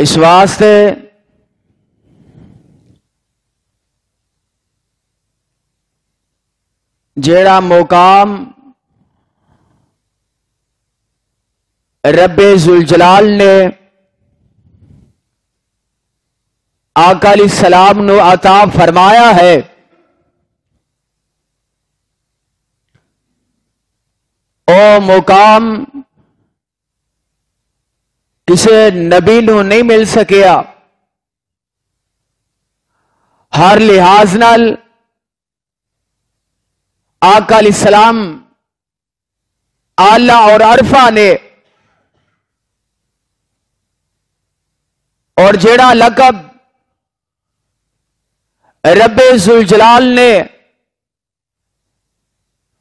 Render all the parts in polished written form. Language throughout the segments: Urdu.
اس واسطے جیڑا مقام رب ذوالجلال نے آقا علیہ السلام نو عطا فرمایا ہے، او مقام کسی نبی نو نہیں مل سکیا۔ ہر لحاظ نال آقا علیہ السلام اعلی اور عرفہ نے اور جیڑا لقب رب ذوالجلال نے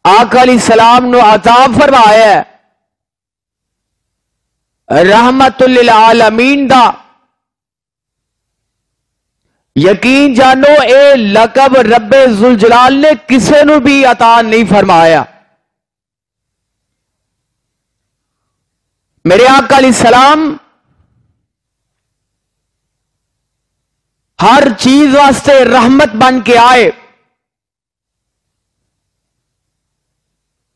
آقا علیہ السلام نو عطا فرمایا ہے، رحمت للعالمین دا، یقین جانو اے لقب رب ذوالجلال نے کسے نو بھی عطا نہیں فرمایا۔ میرے آقا علیہ السلام ہر چیز واسطے رحمت بن کے آئے،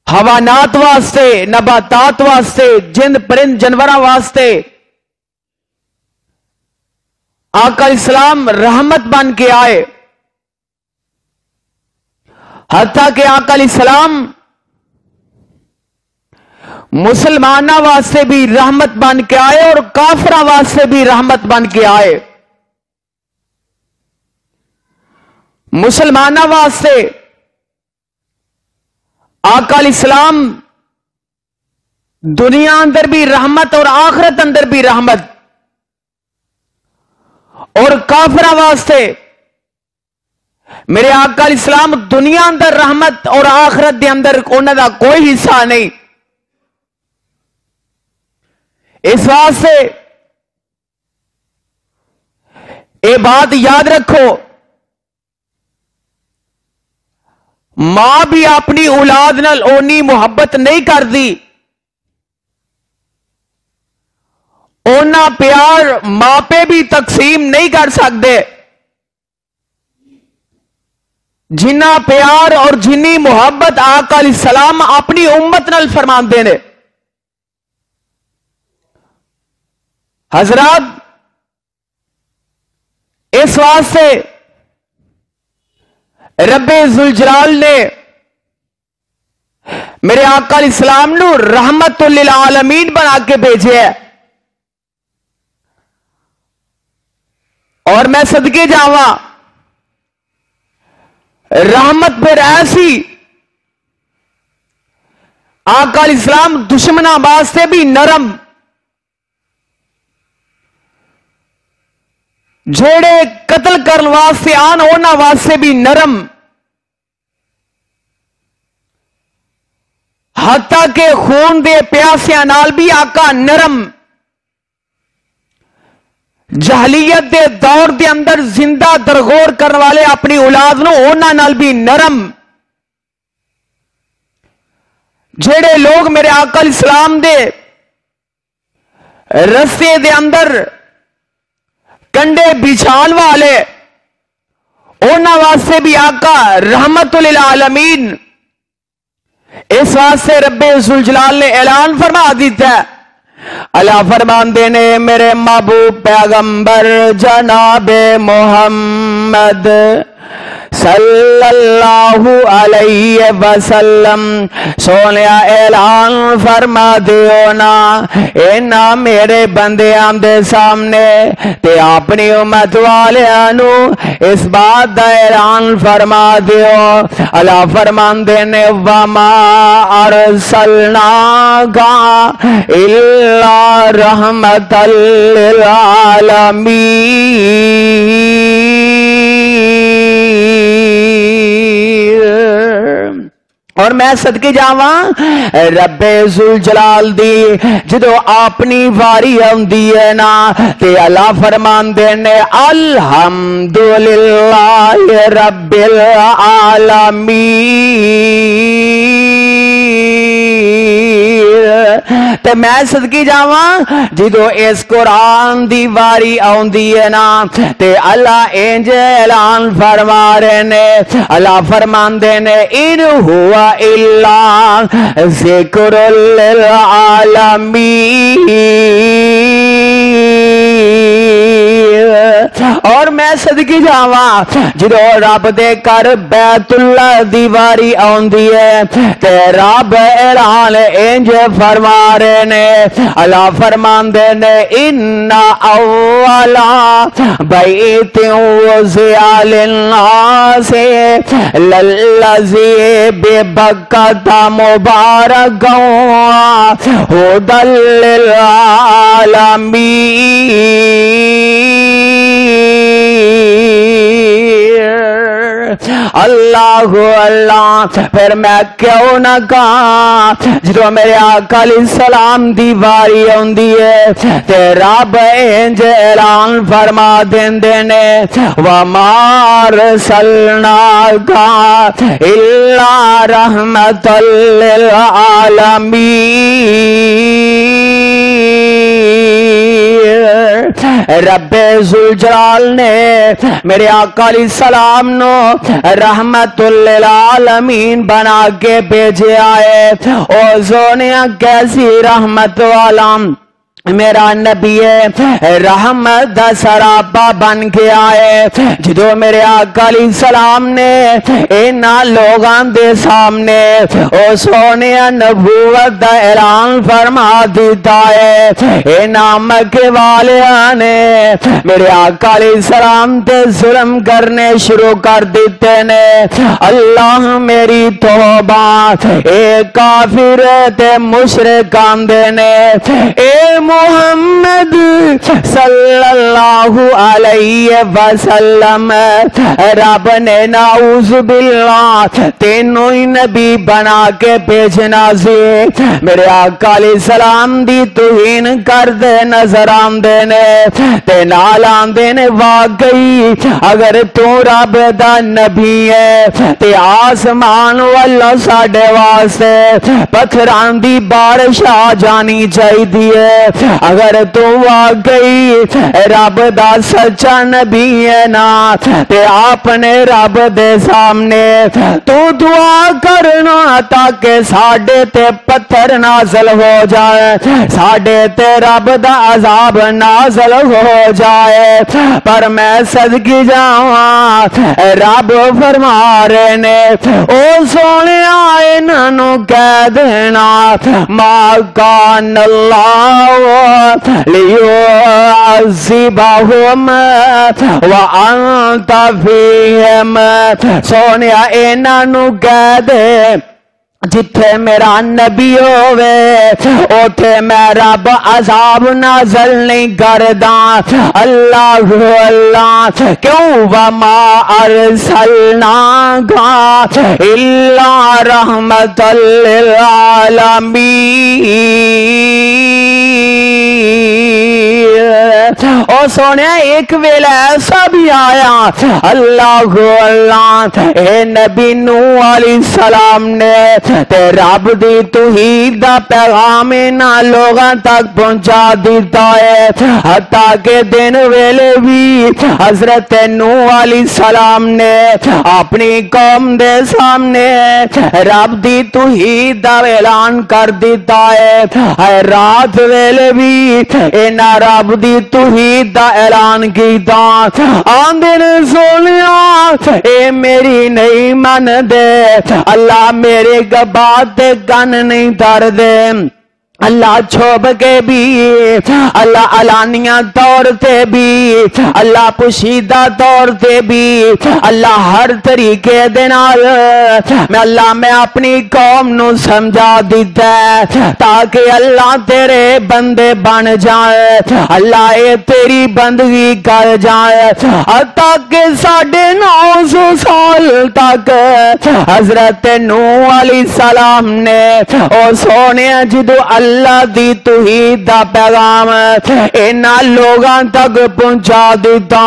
حیوانات واسطے، نباتات واسطے، جند پرند جانوراں واسطے آقا علیہ السلام رحمت بن کے آئے، حتیٰ کہ آقا علیہ السلام مسلمانوں واسطے بھی رحمت بن کے آئے اور کافراں واسطے بھی رحمت بن کے آئے۔ مسلمانوں واسطے آقا علیہ السلام دنیا اندر بھی رحمت اور آخرت اندر بھی رحمت، اور کافرہ واسطے میرے آقا علیہ السلام دنیا اندر رحمت اور آخرت دے اندر انہاں دا کوئی حصہ نہیں۔ اس واسطے اے بات یاد رکھو، ماں بھی اپنی اولاد نال اونی محبت نہیں کردی، اونا پیار ماپے بھی تقسیم نہیں کر سکتے جنہ پیار اور جنی محبت آقا علیہ السلام اپنی امت نال فرماندے نے۔ حضرات اس واسطے رب ذوالجلال نے میرے آقا علیہ السلام نو رحمت للعالمین بنا کے بھیجے ہے، اور میں صدقے جاواں رحمت پھر ایسی آقا علیہ السلام دشمناں واسطے بھی نرم، جوڑے قتل کرن واسطے آن اونا واسطے بھی نرم، حتیٰ کہ خون دے پیاسیاں نال بھی آقا نرم، جہلیت دے دور دے اندر زندہ درغور کرنے والے اپنی اولاد نو اونا نال بھی نرم، جڑے لوگ میرے آقا علیہ السلام دے رستے دے اندر کنڈے بچھان والے اونا واسطے بھی آقا رحمت للعالمین۔ اس واسطے رب ذوالجلال نے اعلان فرما دیتا ہے، اللہ فرمان دینے میرے محبوب پیغمبر جناب محمد صلی اللہ علیہ وسلم سونیا اعلان فرما دیو نا اینا میرے بندیاں دے سامنے تے اپنی امت والیانو اس بات دا اعلان فرما دیو، اللہ فرمان دینے وما ارسلناکا الا رحمت للعالمین۔ اور میں صدقے جاواں رب ذوالجلال دی جدو اپنی واری آندی ہے نا تے اللہ فرمان دینے الحمدللہ رب العالمین۔ تے میں صدقی جاواں جدو اس قرآن دی واری آوندی ہے نا تے اللہ انج اعلان فرما رہے نے اللہ فرماندے نے ان ہوا الا ذکر للعالمین اور میں صدقی جاواں جدو رب دے کر بیت اللہ دیواری آوندی ہے تے رب اعلان انج فرما رہے نے اللہ فرماندے نے ان اولا بیت وضع للناس للذی ببکۃ مبارکا ھدی للعالمین اللہ اللہ پھر میں کیوں نہ کہاں جدو میرے آقا علیہ السلام دی واری ہوندی ہے تے رب انج اعلان فرما دیندے نے وما ارسلناک الا رحمۃ للعالمین رب ذوالجلال نے میرے آقا علیہ السلام نو رحمت للعالمین بنا کے بھیجے آئے او سونیا کیسی رحمت والا میرا نبی رحمت دا سراپا بن کے آئے جدو میرے آقا علیہ السلام نے اینا لوگاں دے سامنے او سونے نبوت دا اعلان فرما دیتا ہے اینا مکے والے نے میرے آقا علیہ السلام تے ظلم کرنے شروع کر دیتے نے اللہ میری توبہ اے کافر تے مشرک آندے نے اے محمد صلی اللہ علیہ وسلم رب نے نعوذ باللہ تینوں ہی نبی بنا کے بھیجنا سی میرے آقا علیہ السلام دی توہین کر دے نظر آندے نے تے نال آندے نے واقعی اگر تو رب دا نبی ہے تے آسمان والا ساڈے واسطے پتھراں دی بارش آ جانی چاہیے اگر تو واقعی رب دا سچا نبی ہے نا تے اپنے رب دے سامنے تو دعا کرنا تاکہ ساڈے تے پتھر نازل ہو جائے ساڈے تے رب دا عذاب نازل ہو جائے پر میں صدقی جاواں رب فرما رہے نے او سونے انہاں نو کہہ دینا ما کان اللہ لیعذبہم وانت فیہم سونیا انہاں نو کہہ دے جتھے میرا نبی ہوئے اوٹھے میں رب عذاب نازل نہیں کردا اللہ اللہ کیوں وما ارسلناک الا رحمۃ للعالمین او سونے ایک ویلہ ایسا بھی آیا اللہ اللہ اے نبی نوح علیہ السلام نے تے رب دی توحید دا پیغام نہ لوگاں تک پہنچا دیتا ہے حتیٰ کہ دن ویلے بھی حضرت نوح علیہ السلام نے اپنی قوم دے سامنے رب دی توحید دا اعلان کر دیتا ہے رات ویلے بھی انہاں رب دی توحید دا اعلان کیتا آندے نے سونیا اے میری نہیں من دے اللہ میرے بات کن نہیں دار دے اللہ چھوپ کے بھی اللہ علانیہ طور تے بھی اللہ پوشیدہ طور تے بھی اللہ ہر طریقے دنال میں اپنی قوم نو سمجھا دیتا ہے تاکہ اللہ تیرے بندے بن جائے اللہ اے تیری بندگی کر جائے تاکہ 950 سال تک حضرت نوح علیہ السلام نے او سونے جدو اللہ دی توحید دا پیغام انہاں لوگاں تک پہنچا دیتا،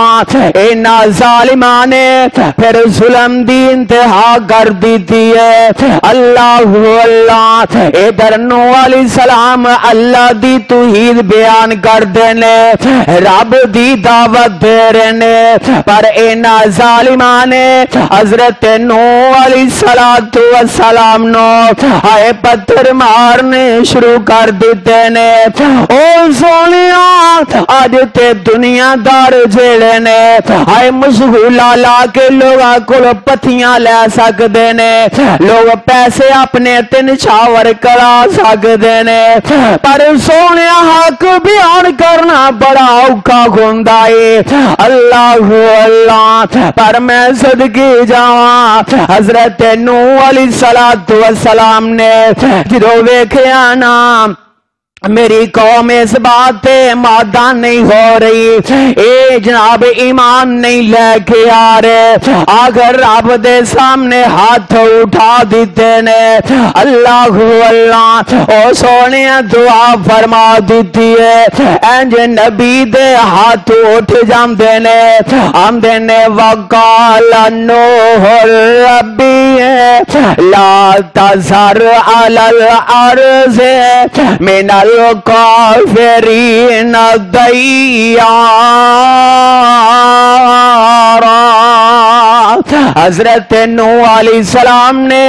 انہاں ظالماں نے پھر ظلم دی انتہا کر دیتی ہے۔ اللہ اللہ ادھر نوح علیہ السلام اللہ دی توحید بیان کر دینے، رب دی دعوت دے رہنے، پر انہاں ظالماں نے حضرت نوح علیہ السلام نو آئے پتھر مارنے شروع کر دیتے نے۔ او سونیا آج تے دنیا دار جیڑے نے آئے مشغولہ لا کے لوگاں کو پتھیاں لے سکتے نے، لوگ پیسے اپنے تن چھاور کرا سکتے نے، پر سونیا حق بیان کرنا بڑا اوکھا ہوندا ہے۔ اللہ اللہ پر میں صدقے جاواں حضرت نوح علیہ السلام نے جدو ویکھیا نا میری قوم اس بات مادہ نہیں ہو رہی، اے جناب ایمان نہیں لے کے آ رہے، اگر رب دے سامنے ہاتھ اٹھا دیتے نے، اللہ اللہ او سونے دعا فرما دیتی ہے، انج نبی دے ہاتھ اٹھ جاندے نے، آمدے نے وقال نوح ربی لا تذر علی الارض من الکافرین دیارا۔ حضرت نوح علیہ السلام نے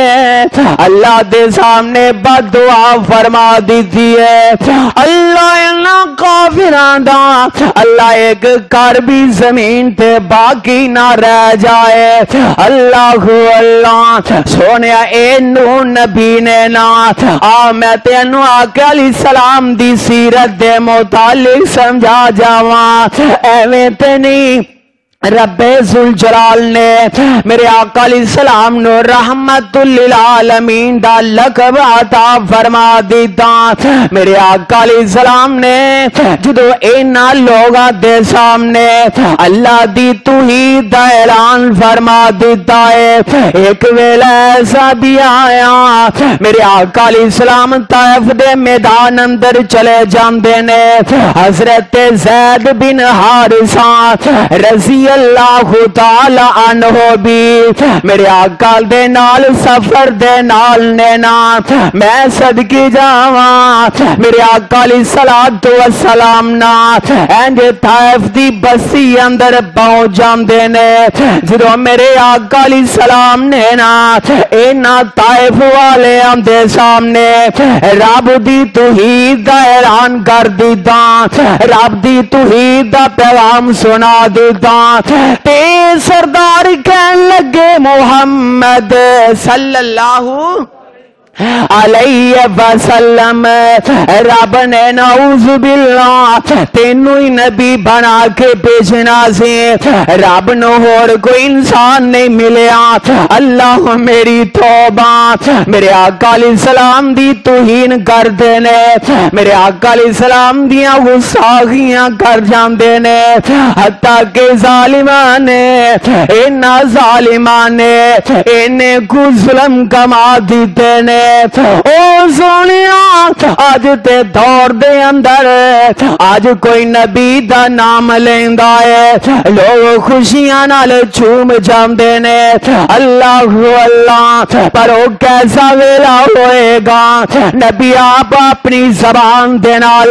اللہ دے سامنے بد دعا فرما دی تھی ہے، اللہ انہاں کافران دا اللہ ایک کر بھی زمین تے باقی نہ رہ جائے۔ اللہ اللہ سونے اے نوح نبی نے نا میں تینوں آقا علیہ السلام دی سیرت دے متعلق سمجھا جاواں، ایویں تے نہیں رب ذوالجلال نے میرے آقا علیہ السلام نو رحمت للعالمین دا لقب عطا فرما دیتا۔ میرے آقا علیہ السلام نے جدو اینا لوگاں دے سامنے اللہ دی توحید دا اعلان فرما دیتا ہے، ایک ویلہ ایسا بھی آیا میرے آقا علیہ السلام طائف دے میدان اندر چلے جاندے نے، حضرت زید بن حارثہ رضی اللہ تعالی عنہ بھی میرے آقا دے نال سفر دے نال نینا، میں صدقے جاواں میرے آقا علیہ السلام نا اینج طائف دی بستی اندر پہنچ جاندے نے، جدو میرے آقا علیہ السلام نے نا اینا طائف والے دے سامنے رب دی توحید دا اعلان کر دیتا، رب دی توحید دا پیغام سنا دیتا، تے سردار کہن لگے محمد صلی اللہ علیہ وسلم رب نے نعوذ باللہ تینوں ہی نبی بنا کے بھیجنا سی، رب نو اور کوئی انسان نہیں ملیا، اللہ میری توبہ میرے آقا علیہ السلام دی توہین کر دینے، میرے آقا علیہ السلام دیاں غصاغیاں کر جاندے نے، حتیٰ کہ ظالمان نے اینا ظالمان نے اینے کو ظلم کما دیتے نے۔ او سونیا آج تے دور دے اندر آج کوئی نبی دا نام لیندا ہے، لوگ خوشیاں نال چوم جاندے نے، اللہ اللہ پر او کیسا ویلا ہوئے گا نبی آپ اپنی زبان دے نال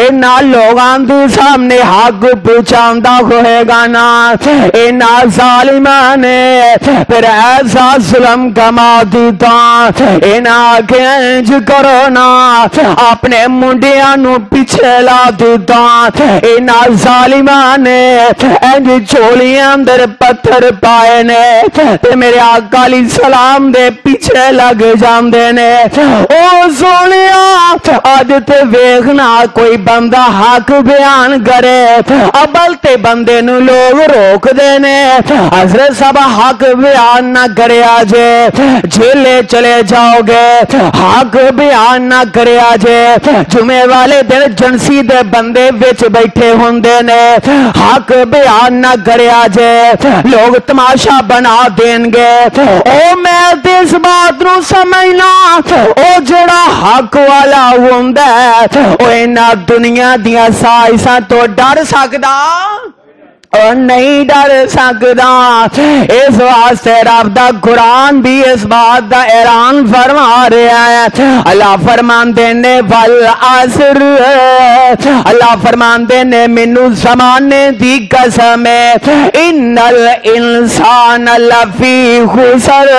اینا لوگاں دے سامنے حق پہنچاندا ہوئے گا نا، اینا ظالماں نے پھر ایسا ظلم کما دیتا، اینا کہ انج کرو نا اپنے منڈیاں نو پیچھے لا دیتا، اینا ظالماں نے انج چولیاں اندر پتھر پائے نے تے میرے آقا علیہ السلام دے پیچھے لگ جاندے نے۔ او سونیا آج تے ویکھنا کوئی بندہ حق بیان کرے ابل تے بندے نو لوگ روک دینے، حضرت صاحب حق بیان نہ کرے آجے جیلے چلے جاؤ گے حق بیان نہ کریا جے جمعے والے دن جنسی دے بندے وچ بیٹھے ہوندے نے حق بیان نہ کریا جے لوگ تماشا بنا دین گے او میں اس بات نو سمجھنا او جڑا حق والا ہوندا ہے او انہاں دنیا دیاں سائنساں تو ڈر سکدا اور نہیں ڈر سکدا اس واسطے رب دا قرآن بھی اس بات دا اعلان فرما رہا ہے اللہ فرماندے نے والعصر اللہ فرماندے نے مینوں زمانے دی قسم ان الانسان لفی خسر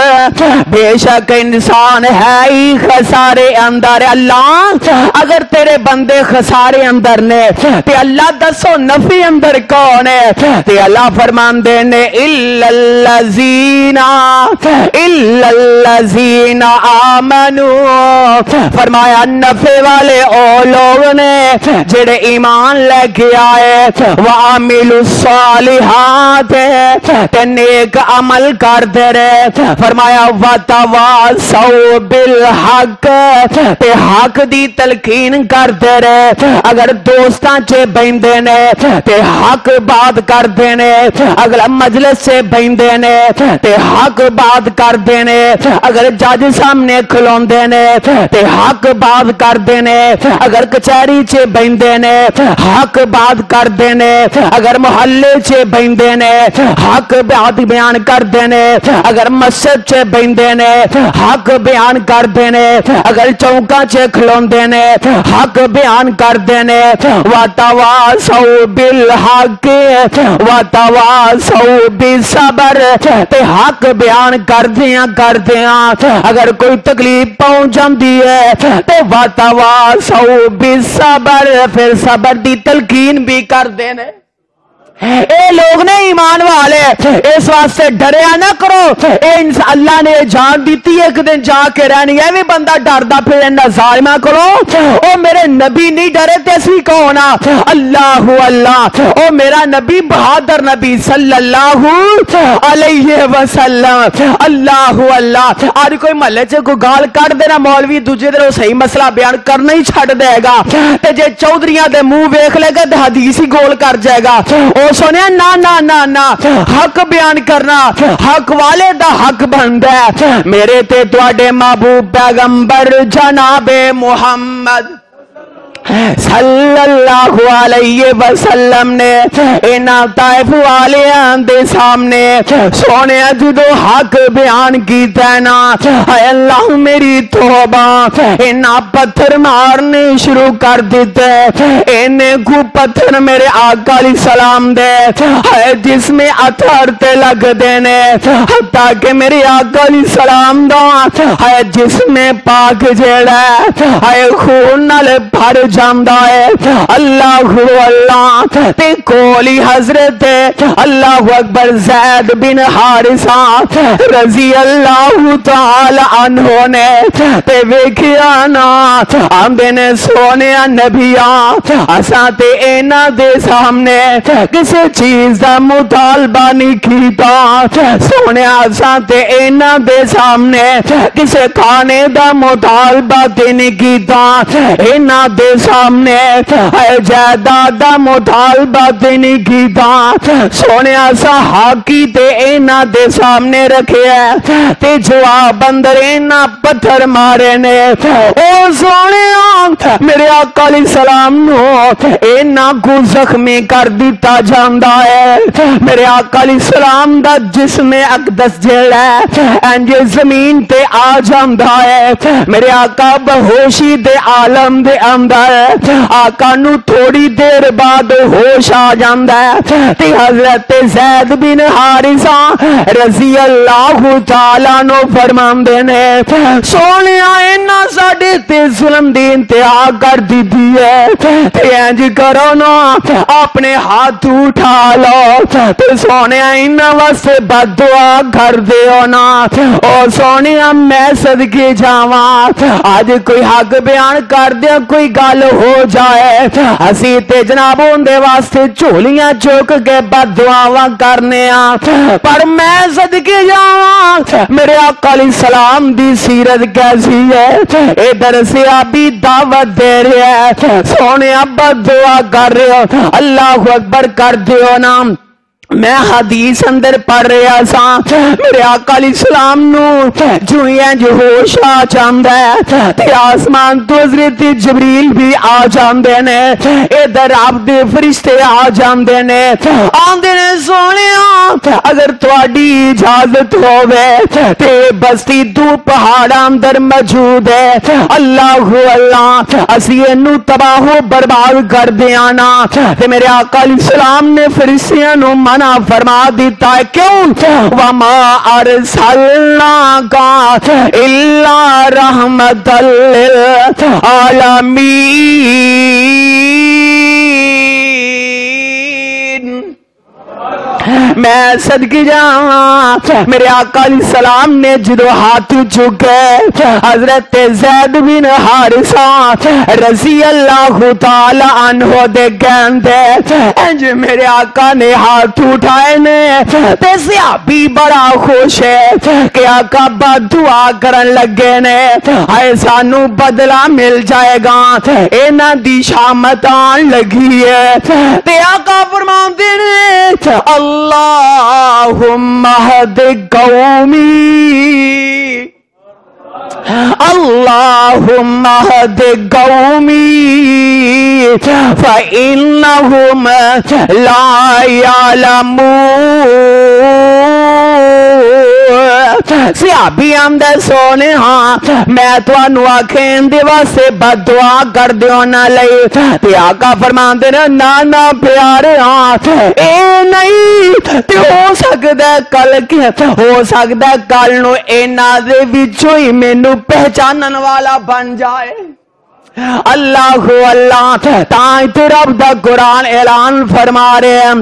بے شک انسان ہے ہی خسارے اندر اللہ اگر تیرے بندے خسارے اندر نے تے اللہ دسو نفی اندر کون ہے تے اللہ فرماندے نے الا الذین آمنوا فرمایا نفع والے او لوگ نے جڑے ایمان لے کے آئے وعملوا الصالحات تے نیک عمل کرتے رہے فرمایا وتواصوا بالحق تے حق دی تلقین کرتے رہے اگر دوستاں چے بیندے نے تے حق بات کرتے نے اگر مجلس سے بیندے نے تے حق بات کرتے نے اگر جج سامنے کھلوندے نے تے حق بات کرتے نے اگر کچہری چے بیندے نے حق بات کرتے نے اگر محلے چے بیندے نے حق بات بیان کرتے نے اگر مسجد چے بیندے نے حق بیان کرتے نے اگر چوکاں چے کھلوندے نے حق بیان کرتے نے وتواصوا بالحق وتواصوا بالصبر تے حق بیان کردیاں اگر کوئی تکلیف پہنچ جاندی ہے تے وتواصوا بالصبر پھر صبر دی تلقین بھی کردے نے اے لوگ نے ایمان والے اس واسطے ڈریا نہ کرو اے اللہ نے جان دیتی ایک دن جا کے رہنی ہے بھی بندہ ڈردا پھر انہاں ظالماں کرو او میرے نبی نہیں ڈرے تے اسی کون اللہ اللہ او میرا نبی بہادر نبی صلی اللہ علیہ وسلم اللہ اللہ آج کوئی محلے چ کوئی گال کٹ دینا مولوی دوجے دن صحیح مسئلہ بیان کرنا ہی چھڈ دے گا تے جے چودھریاں دے منہ ویکھ لے گا تے حدیث ہی گول کر جائے گا سونے نا نا نا نا حق بیان کرنا حق والے دا حق بندا ہے میرے تے تواڈے محبوب پیغمبر جناب محمد صلی اللہ علیہ وسلم نے انہاں طائف والیاں دے سامنے سونے جدو حق بیان کیتا ہے نا اے اللہ میری توبہ انہاں پتھر مارنے شروع کر دیتے انہیں کو پتھر میرے آقا علیہ السلام دے اے جس میں اتھر تے لگ دینے حتیٰ کہ میرے آقا علیہ السلام دا اے جس میں پاک جیڑا اے خون نال بھر جاندا ہے اللہ اللہ تے کولی حضرت اللہ اکبر زید بن حارثہ رضی اللہ تعالی عنہ نے تے ویکھیا نا آندے نے سونے نبیاں اساں تے انہاں دے سامنے کسے چیز دا مطالبہ نہیں کیتا سونے اساں تے انہاں دے سامنے کسے کھانے دا مطالبہ تے نہیں کیتا انہاں دے سامنے اے جائیداد دا مطالبہ تے نہیں کیتا سونے سا حاکی تے انہاں دے سامنے رکھے ہے تے جواب اندر انہاں پتھر مارے نے او سونے میرے آقا علیہ السلام نو انہاں کو زخمی کر دیتا جاندا ہے میرے آقا علیہ السلام دا جسم اقدس جیڑا ہے انج زمین تے آ جاندا ہے میرے آقا بہوشی دے عالم دے اندر آقا نو تھوڑی دیر بعد ہوش آ جاندا ہے تے حضرت زید بن حارثہ رضی اللہ تعالی نو فرماندے نے سونیا انہاں ساڈے تے ظلم دی انتہا کر دتی ہے تے انج کرو نا اپنی اپنے ہاتھ اٹھا لو تو سونے انہاں واسطے بد دعا کر دیو نا او سونے میں صدقے جاواں اج کوئی حق بیان کر دیا کوئی گل ہو جائے اسی تے جناب اندے واسطے جھولیاں چوک کے بد دعاواں کرنے پر میں صدقے جاواں میرے آقا علیہ السلام دی سیرت کیسی ہے ادھر سے ابھی دعوت دے رہے ہیں سونے بد دعا کر رہے ہو اللہ اکبر کر دیو نا میں حدیث اندر پڑھ رہا سا میرے آقا علیہ السلام نو جو انج ہوش آ جاندا ہے تے آسمان تو حضرت جبریل بھی آ جاندے نے ادھر آپ دے فرشتے آ جاندے نے آندے نے سونیا اگر تہاڈی اجازت ہوے تے بستی دو پہاڑاں اندر موجود ہے اللہ اللہ اسی اینو تباہ و برباد کر دیاں نا تے میرے آقا علیہ السلام نے فرشتیاں نو فرما دیتا ہے کیوں وما ارسلناک الا رحمت للعالمین میں صدقے جاواں میرے آقا علیہ السلام نے جدو ہاتھ چکے حضرت زید بن حارثہ رضی اللہ تعالی عنہ دے کہندے انج میرے آقا نے ہاتھ اٹھائے نے تے صحابی بڑا خوش ہے کہ آقا بد دعا کرن لگے نے اے سانو بدلہ مل جائے گا انہاں دی شامت آن لگی ہے تے آقا فرماندے نے اللہم اہد قومی اللہم اہد قومی فإنہم لا یعلمون صحابی آمدے سونے ہاں میں تو انو آکھیں دے واسے بد دعا کر دیو نہ لئی تے آقا فرمان دے نا پیارے ہاں اے نہیں تے ہو سکتا ہے کل کے ہو سکتا ہے کل نو اے نازے وچوں ہی مینوں پہچانن والا بن جائے اللہ اللہ تائیں تے رب دا قرآن اعلان فرما رہے ہیں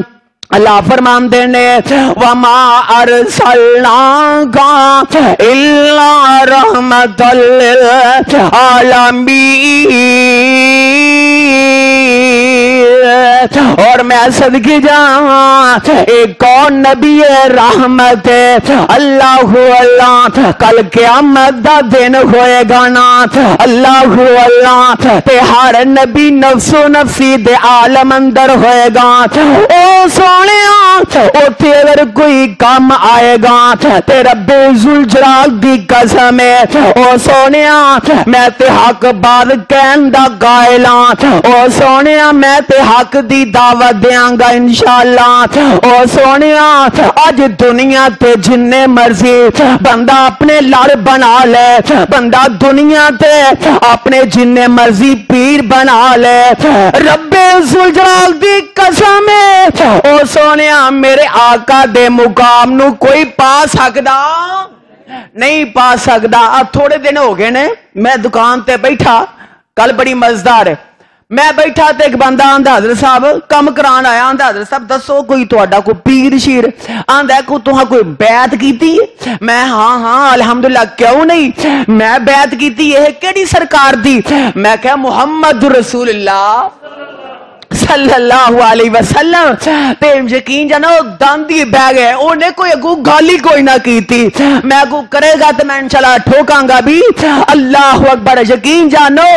اللہ فرماندے نے وما ارسلناک الا رحمت للعالمین اور میں صدقے جاواں ایک اور نبی رحمت ہے اللہ اللہ کل قیامت دا دن ہوئے گا نا اللہ اللہ تے ہر نبی نفس و نفسی دے عالم اندر ہوئے گا او سونیا اوتھے اگر کوئی کام آئے گا تے رب ذوالجلال دی قسم ہے او سونیا میں تے حق بات کہن دا قائل ہاں او سونیا میں تے حق دی دعوت دیاں گا انشاءاللہ او سونیا اج دنیا تے جننے مرضی بندہ اپنے لڑ بنا لے بندہ دنیا تے اپنے جننے مرضی پیر بنا لے رب ذوالجلال دی قسم ہے او سونیا میرے آقا دے مقام نو کوئی پا سکدا نہیں پا سکدا تھوڑے دن ہو گئے نے میں دکان تے بیٹھا کل بڑی مزدار ہے میں بیٹھا تے ایک بندہ آندا حضرت صاحب کم کران آیا آندا حضرت صاحب دسو کوئی تہاڈا کوئی پیر شیر آندا کو تہاں کوئی بیعت کیتی میں ہاں الحمدللہ کیوں نہیں میں بیعت کیتی یہ کیڑی سرکار دی میں کہا محمد رسول اللہ صلی اللہ علیہ وسلم تے یقین جانا داندی بہ گئے انہیں کوئی اگو گالی کوئی نہ کی تھی میں اگو کرے گا تو میں انشاءاللہ ٹھوکاں گا بھی اللہ اکبر یقین جانو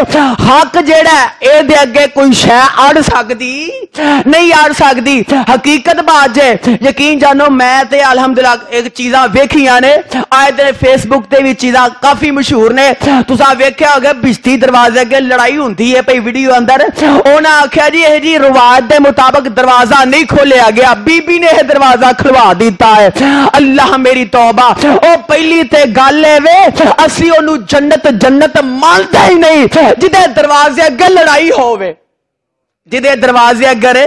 حق جیڑا ہے اے دے اگے کوئی شے اڑ سکدی نہیں اڑ سکدی حقیقت بات جے یقین جانو میں تے الحمدللہ ایک چیزاں ویکھیاں نے آئے تے فیس بک تے بھی چیزاں کافی مشہور نے تساں ویکھیا ہوگا بجتی دروازے اگے لڑائی ہوندی ہے پئی ویڈیو اندر انہاں آکھیا جی روایت دے مطابق دروازہ نہیں کھولیا گیا بی بی نے یہ دروازہ کھلوا دیتا ہے اللہ میری توبہ او پہلی تے گل ہے وے اسی اونوں جنت مانتا ہی نہیں جدے دروازے اگے لڑائی ہووے جدے دروازے اگے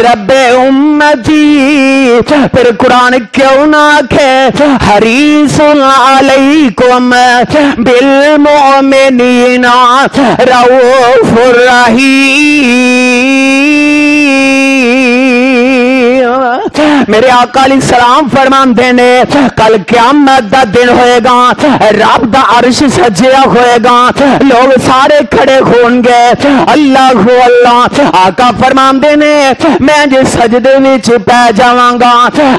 رب امتی، پھر قرآن کیوں نہ کہ حریص علیکم بالمؤمنین رؤوف رحیم۔ میرے آقا علیہ السلام فرماندے نے کل قیامت دا دن ہوئے گا، رب دا عرش سجیا ہوئے گا، لوگ سارے کھڑے ہون گے، اللہ اللہ آقا فرماندے نے میں جے سجدے وچ پے جاواں گا،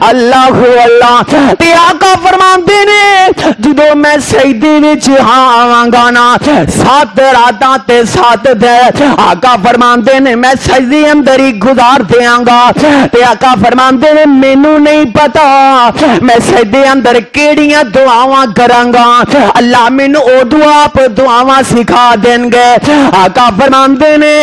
اللہ اللہ تے آقا فرماندے نے جدوں میں سجدے وچ آواں گا نا 7 راتاں تے 7 دن آقا فرماندے نے میں سجدے اندر ہی گزار دیاں گا، تے آقا فرماندے نے مینوں نہیں پتا میں سجدے اندر کیڑیاں دعاواں کراں گا، اللہ مینوں او دعاواں سکھا دین گے۔ آقا فرماندے نے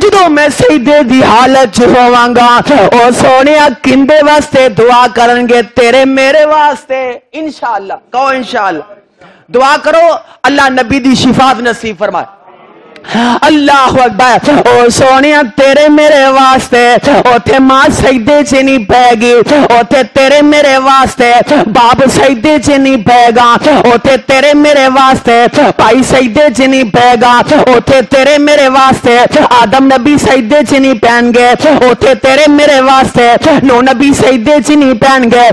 جدوں میں سجدے دی حالت ہوواں گا او سونیا کندے واسطے دعا کرن گے؟ تیرے میرے واسطے انشاءاللہ، کہو انشاءاللہ، دعا کرو اللہ نبی دی شفاعت نصیب فرمائے۔ اللہ اکبر، او سونیا تیرے میرے واسطے اوتھے ماں سجدے چ نہیں پے گی، اوتھے تیرے میرے واسطے باپ سجدے چ نہیں پے گا، اوتھے تیرے میرے واسطے بھائی سجدے چ نہیں پے گا، اوتھے تیرے میرے واسطے آدم نبی سجدے چ نہیں پین گے، اوتھے تیرے میرے واسطے نو نبی سجدے چ نہیں پین گے۔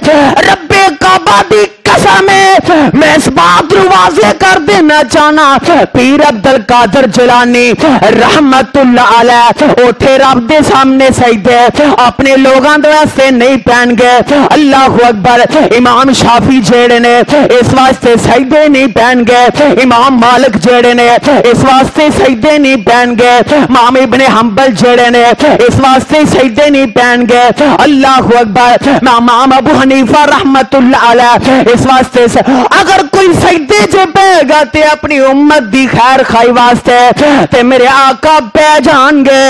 رب کعبہ دی قسم ہے میں اس بات رو واضح کر دینا چاہنا، پیر عبد القادر جیلانی رحمت اللہ علیہ اوتھے رب دے سامنے سجدے اپنے لوگاں دے واسطے نہیں پہن گئے، اللہ اکبر۔ امام شافی جیڑے نے اس واسطے سجدے نہیں پہن گئے، امام مالک جیڑے نے اس واسطے سجدے نہیں پہن گئے، امام ابن حنبل جیڑے نے اس واسطے سجدے نہیں پہن گئے، اللہ اکبر۔ امام ابو حنیفہ رحمت اللہ علیہ اس واسطے سے اگر کوئی سجدے چ پے گا تے اپنی امت دی خیر خائی واسطے تے میرے آقا پہ جان گے،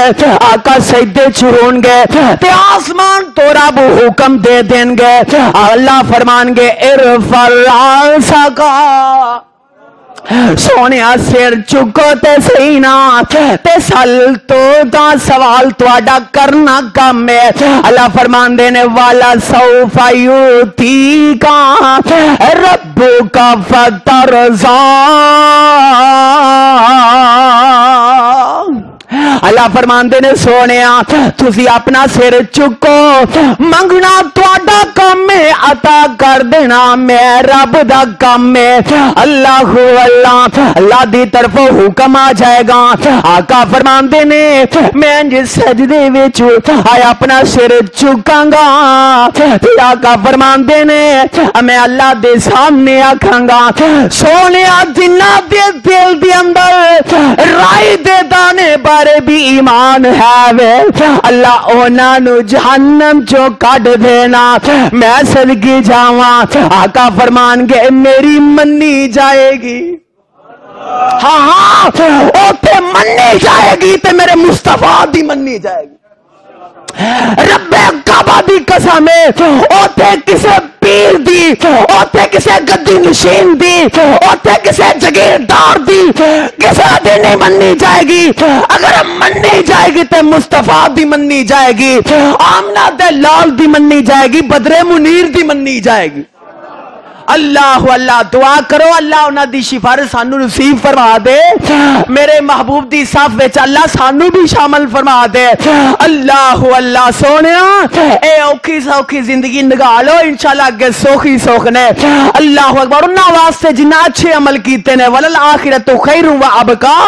آقا سجدے چ ہون گے تے آسمان تو رب حکم دے دیں گے، اللہ فرمان گے ارفع راسک، سونیا سر چکو تے سینا تے سل تو دا سوال تواڈا کرنا کم ہے، اللہ فرمان دینے والا سوف یؤتیک ربک فترضی، اللہ فرمان دینے سونیا تسی اپنا سر چکو، منگنا تواڈا کم ہے، عطا کر دینا میں رب دا کم ہے، اللہ اللہ دی طرف حکم آ جائے گا، آقا فرمان دینے میں جس سجدے وچ آیا اپنا سر چکاں گا، آقا فرمان دینے میں اللہ دے سامنے آکھاں گا سونیا جنہ دے دل دے اندر رائی دے دانے بارے بھی ایمان ہے وے اللہ اونا نو جہنم چو کٹ دینا، میں صدقے جاواں، آقا فرمان گے میری منی جائے گی، ہاں ہاں اوتے منی جائے گی تے میرے مصطفیٰ دی منی جائے گی، رب کعبہ دی قسم ہے اوتے کسے پیر دی، اوتے کسے گدی نشین دی، اوتے کسے جگیردار دی کسے دی نہیں مننی جائے گی، اگر مننی جائے گی تے مصطفیٰ دی مننی جائے گی، آمنہ دے لال دی مننی جائے گی، بدر منیر دی مننی جائے گی۔ اللہ اللہ دعا کرو اللہ انہاں دی شفاعت سانو نصیب فرما دے، میرے محبوب دی صف وچ اللہ سانو بھی شامل فرما دے، اللہ اللہ سونیا اے اوکھی سوکھی زندگی نگاہ لو انشاءاللہ اگے سوکھی سوکھنے، اللہ اکبر، انہاں واسطے جنہ اچھے عمل کیتے نے وللآخرۃ خیر و ابقا،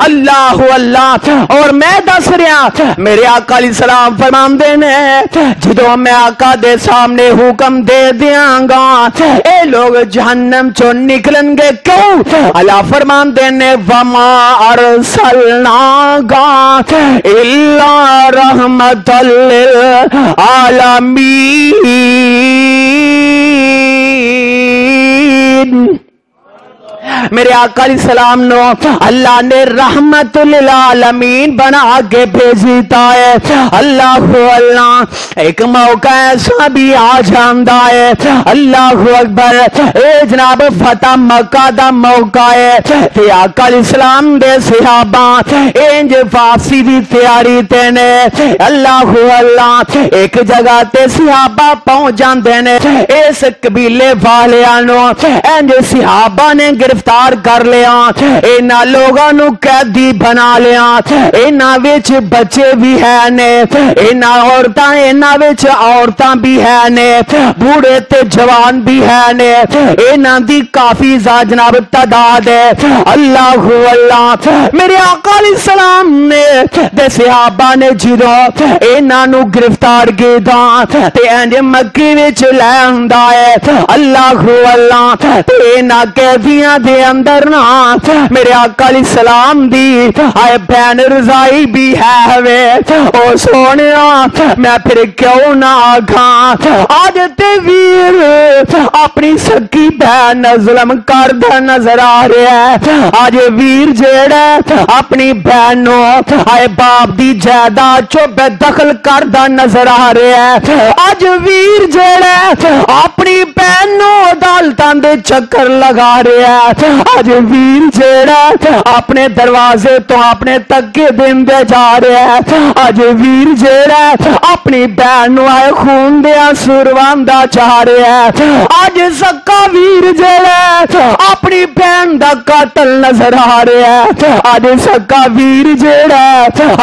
اللہ اللہ۔ اور میں دس رہا میرے آقا علیہ السلام فرماندے نے جدوں میں آقا دے سامنے حکم دے دیاں گا اے لوگ جہنم چو نکلن گے، کیوں؟ اللہ فرمان دینے وما ارسلناک الا رحمت للعالمین، میرے آقا علیہ السلام نو اللہ نے رحمت للعالمین بنا کے بھیجتا ہے۔ اللہ اللہ ایک موقع ایسا بھی آ جاندہ ہے، اللہ اکبر، اے جناب فتح مکہ دا موقع ہے کہ آقا علیہ السلام دے صحابہ انج واپسی دی تیاری تینے، اللہ اللہ ایک جگہ تے صحابہ پہنچ جاندے نے، اس قبیلے والیاں انج صحابہ نے گرفتار کر لیا، انہاں لوگاں نو قیدی بنا لیا، انہاں وچ بچے بھی ہیں نے، انہاں عورتاں بھی ہیں نے، بوڑھے تے جوان بھی ہیں نے، انہاں دی کافی جناب تعداد ہے۔ اللہ اللہ میرے آقا علیہ السلام نے تے صحابہ نے جدوں انہاں نو گرفتار کیتا تے انج مکی وچ لے آندا ہے، اللہ اللہ تے انہاں قیدیاں دے اندر نا میرے آقا علیہ السلام دی آئے بہن رضائی بھی ہے وے، او سونیا میں پھر کیوں نہ آکھاں آج تے ویر اپنی سکی بہن ظلم کردہ نظر آ رہا ہے، آج ویر جیڑا اپنی بہنوں آئے باپ دی جائیداد چو بے دخل کردہ نظر آ رہا ہے، آج ویر جیڑا اپنی بہنوں عدالتاں دے چکر لگا رہا ہے، آج ویر جیڑا اپنے دروازے تو اپنے تکے دن دے جا رہا ہے، آج ویر جیڑا اپنی بہنوں آئے خون دیا سرواندہ چاہ رہا ہے، آج سکا ویر جیڑا اپنی بہن دا قاتل نظر آ رہا ہے، آج سکا ویر جیڑا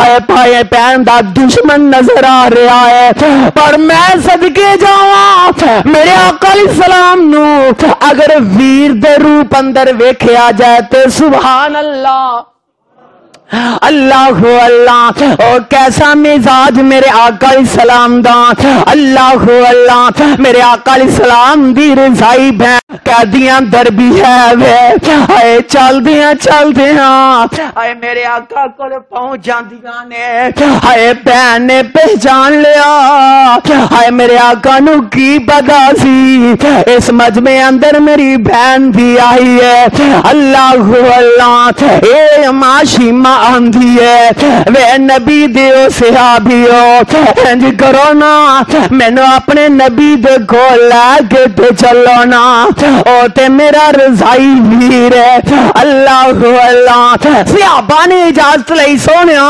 آئے پائے بہن دا دشمن نظر آ رہا ہے، پر میں صدقے جاواں میرے آقا علیہ السلام نو اگر ویر دے روپ اندر ویکھیا جائے تے سبحان اللہ اللہ اللہ، اور کیسا مزاج میرے آقا علیہ السلام دا، اللہ اللہ میرے آقا علیہ السلام دی رضائی بہن قیدیاں در بھی ہے وے، آئے چل دیاں آئے میرے آقا کو پہنچ جاندیاں نے، آئے بہن نے پہچان لیا، آئے میرے آقا نو کی پتا سی اس مجمع اندر میری بہن بھی آئی ہے، اللہ اللہ اے معاشی آندھی ہے وے نبی دیو صحابیو انج کرو نا مینو اپنے نبی دے کو لے کے تے چلو نا، او تے میرا رضائی ویر ہے، اللہ اللہ صحابہ نے اجازت لئی سونیا،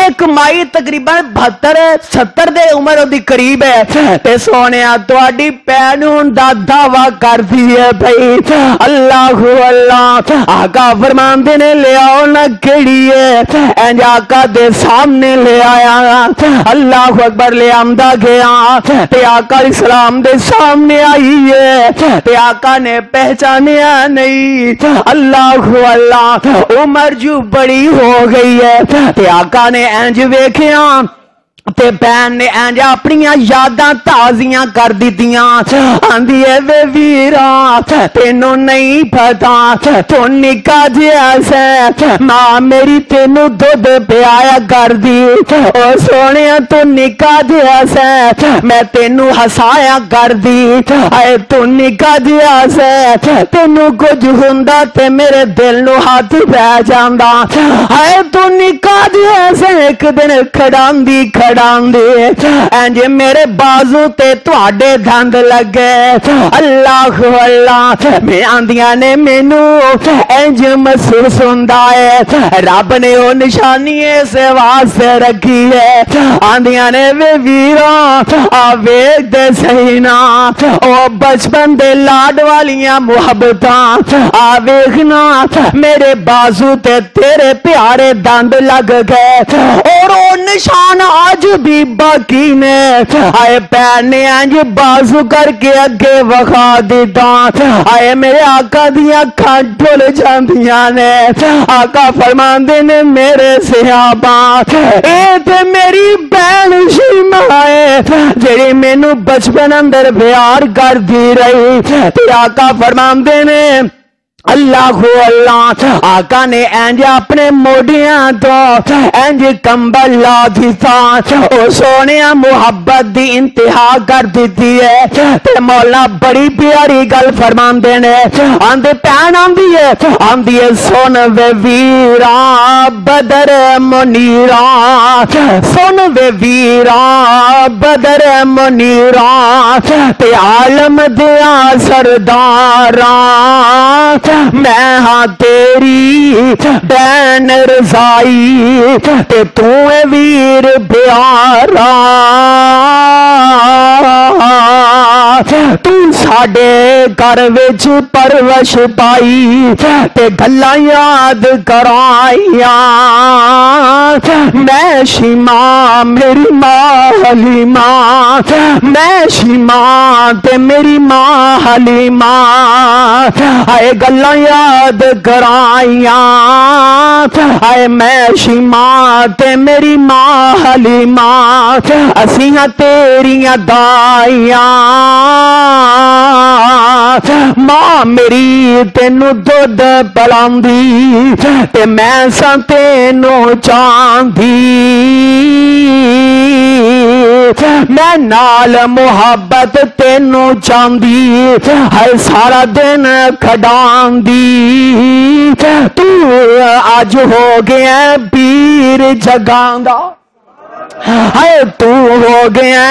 ایک مائی تقریباً 72-70 دے عمر دی قریب ہے تے سونیا تواڈی پینوں دا دعویٰ کر دی ہے بھئی، اللہ اللہ آقا فرماندے نے لے آؤ نہ کیڑی انج آقا دے سامنے لے آیا، اللہ اکبر لے آمدہ گیا تے آقا علیہ السلام دے سامنے آئی ہے تے آقا نے پہچانیا نہیں، اللہ اللہ عمر جو بڑی ہو گئی ہے تے آقا نے انج ویکھیا تے بہن نے انج اپنی یاداں تازیاں کر دیتیاں، آندھی ہے وے ویراں تینوں نہیں پتا تو نکا جیا سے ماں میری تینوں دودھ پیایا کر دی، او سونیا تو نکا جیا سے میں تینوں ہسایا کر دی، اے تو نکا جیا سے تینوں کچھ ہوندا تے میرے دل نو ہاتھ پہ جاندا، اے تو نکا جیا سے ایک دن کھڑان دی انج میرے بازو تے تواڈے دھند لگے، اللہ اللہ میں آندیاں نے مینو انج محسوس ہوندا ہے رب نے او نشانی اس واسطے رکھی ہے، آندیاں نے وے ویراں آ ویکھ دے صحیح نا او بچپن دے لاڈ والیاں محبتاں، آ ویکھنا میرے بازو تے تیرے پیارے دند لگ گئے، اور او نشان آج بھی باقی نے، آئے بہن نے انج بازو کر کے اگے وکھا دیتا، آئے میرے آقا دیا اکھاں ڈھل جاندیاں نے، آقا فرماندے نے میرے صحابہ اے تے میری بہن شیمہ ہے جڑی مینوں بچپن اندر پیار کر دی رہی، تے آقا فرماندے نے اللہ اللہ آقا نے انج اپنے موڈیاں تو انج کمبل لا دیتا او سونیا محبت دی انتہا کر دیتی ہے تے مولا بڑی پیاری گل فرماندے نے آندے پین آندی ہے سن وے ویرا بدر منیرا سن وے ویرا بدر منیرا تے عالم دیا سرداراں میں ہاں تیری بین رضائی تے تو اے ویر پیارا تو ساڈے گھر وچ پرورش پائی تے گلاں یاد کرائیاں میں شیماں میری ماں حلیمہ میں شیماں تے میری ماں حلیمہ آئے گلاں یاد کرائیاں آئے میں شیماں تے میری ماں حلیمہ اسیاں تیریاں دائیاں ماں میری تینو دودھ پلاندی تے میں ساں تینو چاندی میں نال محبت تینو چاندی ہر سارا دن کھڈاندی تو اج ہو گیا پیر جگاں دا ہائے تو ہو گیا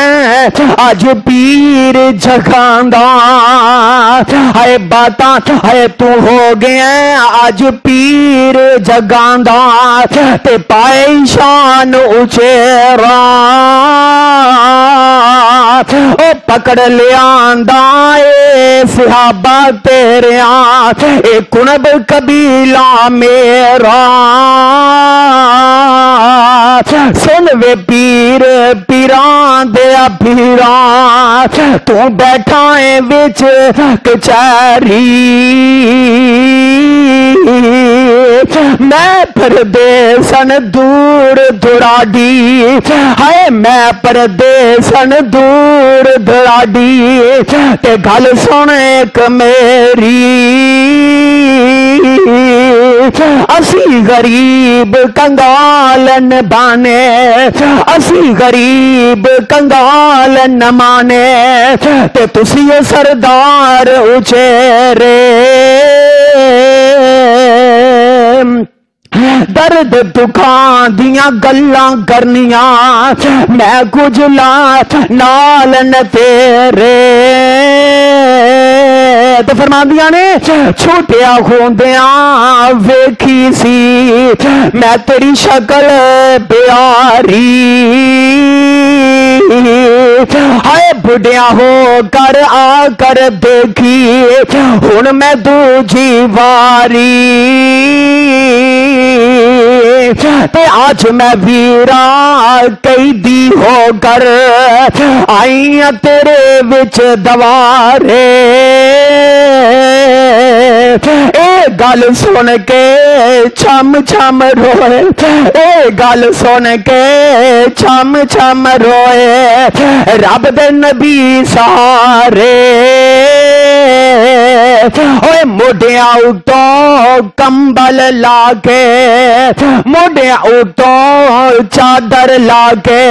اج پیر جگاں دا ہائے باتا ہائے تو ہو گیا اج پیر جگاں دا تے پائے شان اچیرا او پکڑ لیاندا اے صحابہ تیریاں اے کنب قبیلہ میرا سن وے پیر پیران دیا پیران تو بیٹھا ہے وچ کچہری میں پردیسن دور دراڈی ہائے میں پردیسن دور دراڈی تے گل سن ایک میری اسی غریب کنگال نہ بانے اسی غریب کنگال نہ مانے تے تسی سردار اچیرے درد دکھان دیاں گلاں کرنیاں میں کچھ نال نہ تیرے تو فرماندیاں نے چھوٹیا ہوندیاں ویکھی سی میں تیری شکل پیاری ہائے بڑھیا ہو کر آ کر دیکھی ہن میں دوجی واری تے آج میں ویرا قیدی ہو کر آئی تیرے وچ دوارے اے گل سن کے چھم چھم روئے اے گل سن کے چھم چھم روئے رب دے نبی سارے اوے موڈیاں اُتوں کمبل لا کے موڈیاں اُتوں چادر لا کے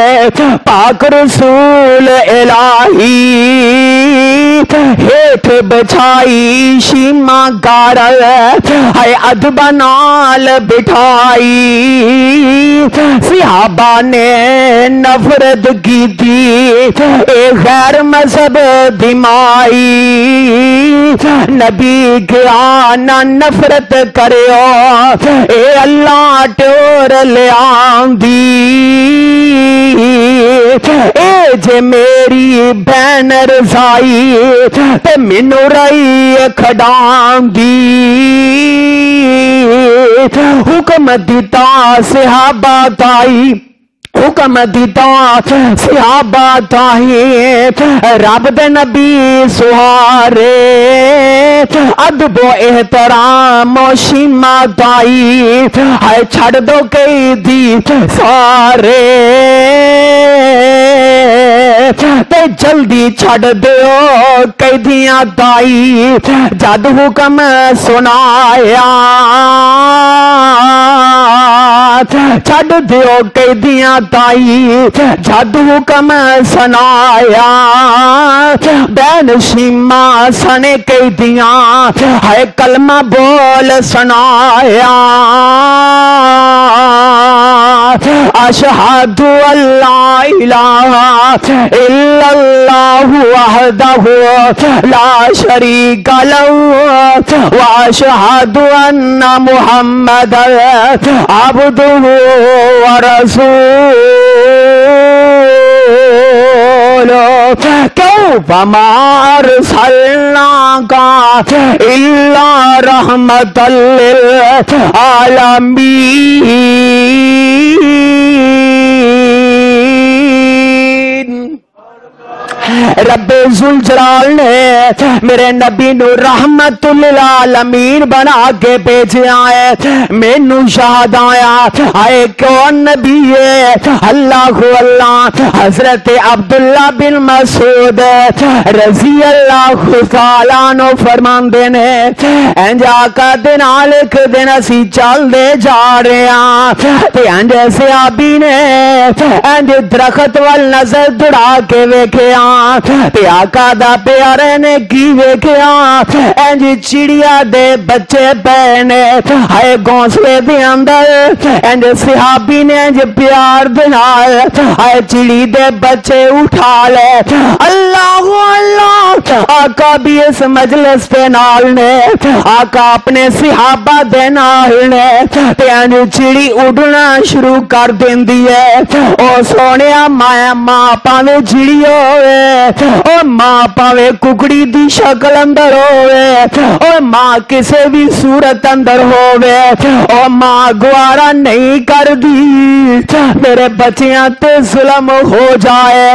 پاک رسول الہی ہیٹھ بچھائی شیما گارل ہے ادب نال بٹھائی صحابہ نے نفرت کی تھی اے غیر مذہب دمائی نبی کیا نہ نفرت کریو اے اللہ ٹور لے آندی اے جے میری بین رضائی تے مینوں رئی کھڈاندی حکم دیتا صحابہ تائی حکم دیتا صحابہ تاہی رب دے نبی سہارے ادب و احترام و شیما تائی ہے چھڑ دو قیدی سارے تے جلدی چھڑ دیو قیدیاں تائی جد حکم سنایا چھڑ دیو قیدیاں تائی جد حکم سنایا بین شیما سنے قیدیاں ہے کلمہ بول سنایا اشہد اللہ الہ الا اللہ وحدہ لا شریک لہ واشہد ان محمد عبدہ ورسولہ کیوں وما ارسلناک الا رحمۃ للعالمین رب ذوالجلال نے میرے نبی نو رحمت للعالمین بنا کے بھیجا ہے مینوں یاد آیا آئے کون نبی ہے اللہ اللہ حضرت عبداللہ بن مسعود رضی اللہ تعالیٰ عنہ فرماندے نے انج آقا دے نال ایک دن اسی چل دے جا رہے ہیں تے انج صحابی نے انج درخت وال نظر دڑا کے ویکھیا تے آقا دا پیارے نے کی ویکھیا انج چڑیا دے بچے پہنے ہائے گھونسلے دے اندر انج صحابی نے انج پیار دے نال ہائے چڑی دے بچے اٹھا لے اللہ اللہ آقا بھی اس مجلس دے نال نے آقا اپنے صحابہ دے نال نے تے انج چڑی اڑنا شروع کر دیندی ہے او سونیا ماں پاوے چڑی ہوئے او ماں پاوے ککڑی دی شکل اندر ہوئے او ماں کسے بھی صورت اندر ہوئے او ماں گوارا نہیں کر دی میرے بچیاں تے ظلم ہو جائے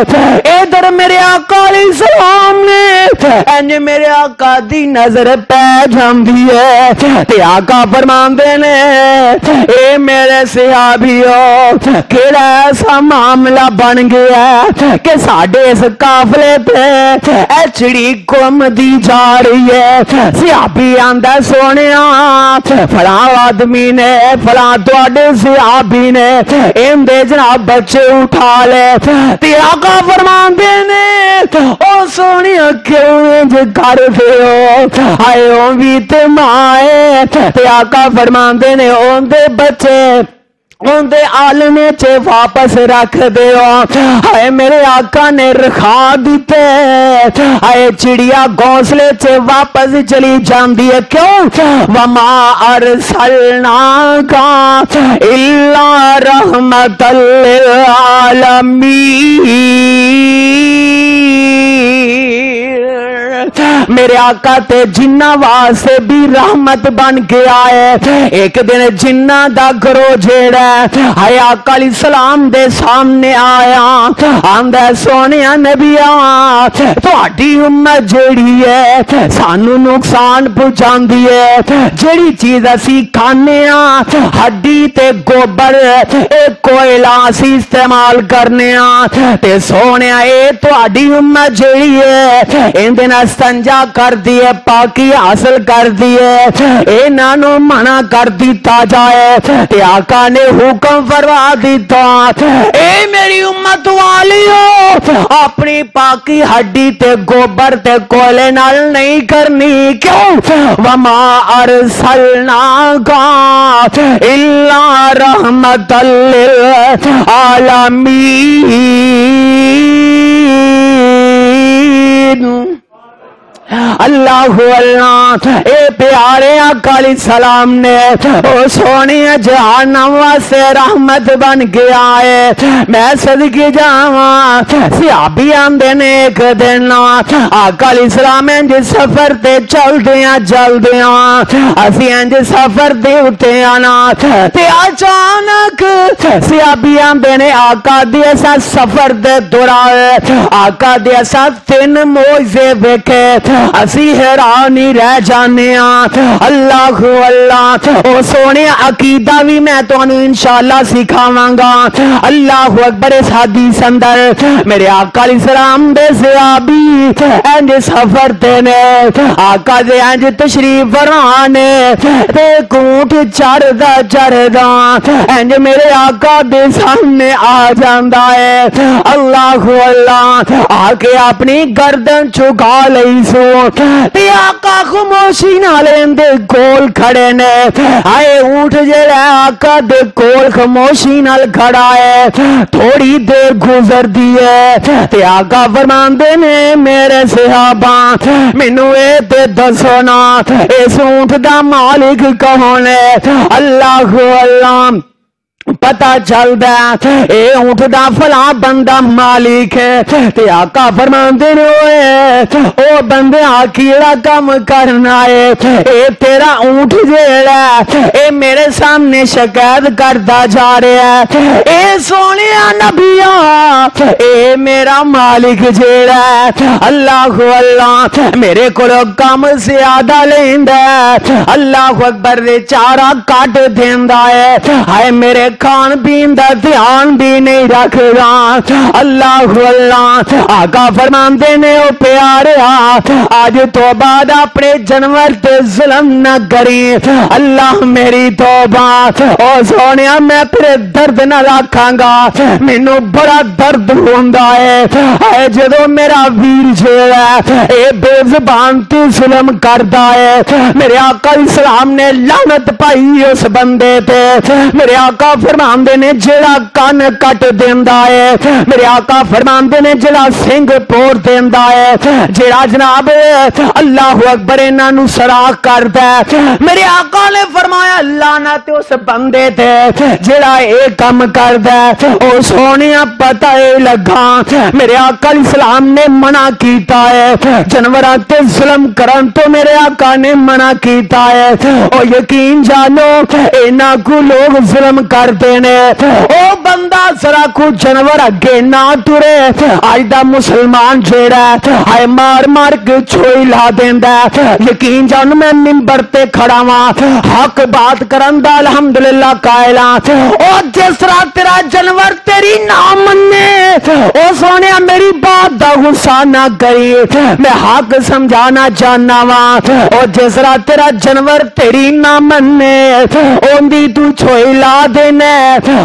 ادھر میرے آقا علیہ السلام نے انج میرے آقا دی نظر پہ جاندی ہے تے آقا فرماندے نے اے میرے صحابیو کیڑا ایسا معاملہ بن گیا کہ ساڈے اس قافلے تے اے چڑی گم دی جا رہی ہے صحابی آندا سونیا فلاں آدمی نے فلاں تواڈے صحابی نے اندے جناب بچے اٹھا لے تے آقا فرماندے نے او سونیا کیوں انج کردے ہو ہائے او وی تے مائے تے آقا فرماندے نے اوندے بچے اوندے آلنے چے واپس رکھ دیو ہائے میرے آقا نے رکھا دیتے ہائے چڑیا گھونسلے چے واپس چلی جاندی ہے کیوں وما ارسلناک الا رحمۃ للعالمین میرے آقا تے جنہ واسطے بھی رحمت بن کے آئے ایک دن جنہ دا گروہ جیڑا ہے آقا علیہ السلام دے سامنے آیا آندہ سونیا نبیاں تہاڈی امت جیڑی ہے سانو نقصان پہنچاندی ہے جیڑی چیز اسی کھانے ہاں ہڈی تے گوبر اے کوئلہ اسی استعمال کرنے ہاں تے سونیا اے تہاڈی امت جیڑی ہے اندے نال استنجا کر دیے پاکی حاصل کر دیے اے نانو منع کر دیتا جائے تے آقا نے حکم فرما دیتا اے میری امت والیو اپنی پاکی ہڈی تے گوبر تے کوئلے نال نہیں کرنی کیوں وما ارسلناک الا رحمۃ للعالمین اللہ اللہ اے پیارے آقا علیہ السلام نے او سونی جہنم واسطے رحمت بن گیا ہے میں صدقے جاواں صحابی آندے نے ایک دن آقا علیہ السلام انج سفر تے چلدیاں اسی انج سفر دے اتے آنا تے اچانک صحابی آندے نے آقا دے اسا سفر دے دوران آقا دے اسا 3 معجزے ویکھے اسی حیران ہی رہ جانے اللہ اللہ او سونے عقیدہ بھی میں تانوں انشاءاللہ سکھاواں گا اللہ اکبر اس حدیث اندر میرے آقا علیہ السلام دے صحابی انج سفر تے نے آقا دے انج تشریف فرمانے تے اونٹ چڑھدا انج میرے آقا دے سامنے آ جاندا ہے اللہ اللہ آ کے اپنی گردن جھکا لئی سو تے آقا خاموشی نال اندے کول کھڑے نے آئے اونٹ جڑا آقا دے کول خاموشی نال کھڑا ہے تھوڑی دیر گزر دی ہے تے آقا فرماندے نے میرے صحابہ مینوں اے تے دسو نا اس اونٹ دا مالک کون ہے اللہ اللہ پتہ چلدا اے اونٹ دا فلاں بندہ مالک ہے تے آقا فرماندے نے او بندے کیڑا کم کرنا ہے اے تیرا اونٹ جیڑا اے میرے سامنے شکایت کردا جا رہا ہے اے سونیا نبیاں اے میرا مالک جیڑا ہے اللہ اللہ میرے کولوں کم زیادہ لیندا ہے اللہ اکبر دے چارہ کٹ دیندا ہے ہائے میرے کھان پین دا دھیان بھی نہیں رکھدا اللہ اللہ آقا فرماندے نے او پیاریا آج تو بعد اپنے جانور تے ظلم نہ کری اللہ میری توبہ او سونیا میں پھر درد نہ رکھاں گا مینوں بڑا درد ہوندا ہے جدوں میرا ویر جیڑا اے بے زبان تے ظلم کردا ہے میرے آقا اسلام نے لعنت پائی اس بندے تے میرے آقا فرماندے نے جڑا کان کٹ دیندا ہے میرے آقا فرماندے نے جڑا سنگ پور دیندا ہے جڑا جناب اللہ اکبر انہاں نوں سراخ کردا ہے میرے آقا نے فرمایا لعنت اس بندے تے جڑا اے کم کردا ہے او سونیا پتہ اے لگا میرے آقا علیہ السلام نے منع کیتا ہے جانوراں تے ظلم کرن تو میرے آقا نے منع کیتا ہے او یقین جانو انہاں کو لوگ ظلم کرتے نے او بندہ ذرا کو جانور اگے نہ ٹرے اج دا مسلمان جیڑا ہے مار مار کے چھوئی لا دیندا ہے یقین جان میں منبر تے کھڑا ہاں حق بات کرن دا الحمدللہ قائل ہاں او جس طرح تیرا جانور تیری نہ مننے او سونیا میری بات دا غصہ نہ کری میں حق سمجھانا چاہنا وا او جس طرح تیرا جانور تیری نہ مننے اوندی تو چھوئی لا دینا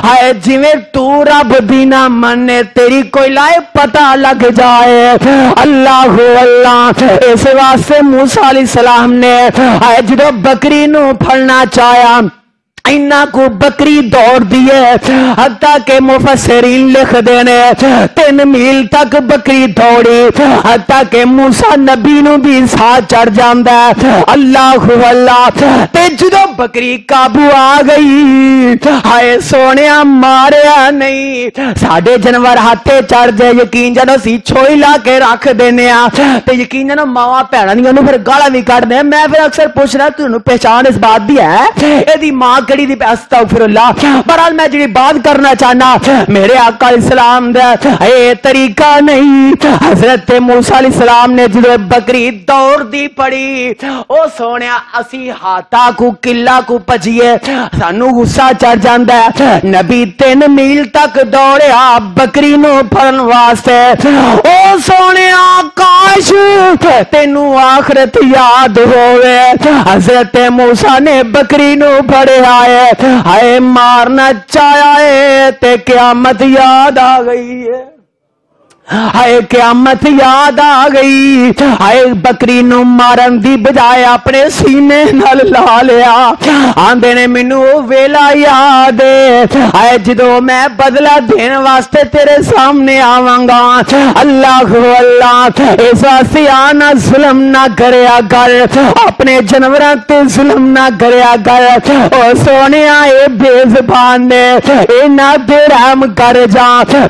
ہے جویں تو رب دی نہ مننے تیری کوئی لائے پتہ لگ جائے اللہ اللہ اس واسطے موسیٰ علیہ السلام نے جدو بکری نو پھڑنا چاہیا اینا کو بکری دوڑ دیے حتیٰ کہ مفسرین لکھ دینے 3 میل تک بکری دوڑی حتیٰ کہ موسیٰ نبی نو بھی ساتھ چڑھ جاندہ اللہ اللہ تے جدو بکری قابو آ گئی ہائے سونیا ماریا نہیں ساڑھے جنور ہاتھے چڑھ جائے یقین جانو سی چھوئی لا کے رکھ دینے تے یقین جانو ماما پیڑا نہیں انہوں پھر گالا بھی کر دیں میں پھر اکثر پوچھ رہا تو انہوں پہچان اس بات دی ہے اے دی ماں کڑی دی پہ استغفر اللہ برحال میں جڑی بات کرنا چاہنا میرے آقا علیہ السلام دے اے طریقہ نہیں حضرت موسیٰ علیہ السلام نے جدو بکری دوڑ دی پڑی او سونیا اسی ہاتھا کو کلا کو پجیے سانو غصہ چڑھ جاندہ ہے نبی 3 میل تک دوڑیا بکری نو پھڑن واسطے او سونیا کاش تینو آخرت یاد ہوئے حضرت موسیٰ نے بکری نو پھڑے آئے ہائے مارنا چاہیا ہے تے قیامت یاد آ گئی ہے ہائے قیامت یاد آ گئی ہائے بکری نو مارن دی بجائے اپنے سینے نال لا لیا آندے نے منو ویلا یاد ہائے جدو میں بدلہ دین واسطے تیرے سامنے آواں گا اللہ اللہ اس واسطے آنا ظلم نہ کریا کر اپنے جانوراں تے ظلم نہ کریا کر او سونیا اے بے زبان نے اے نہ تے رحم کر جا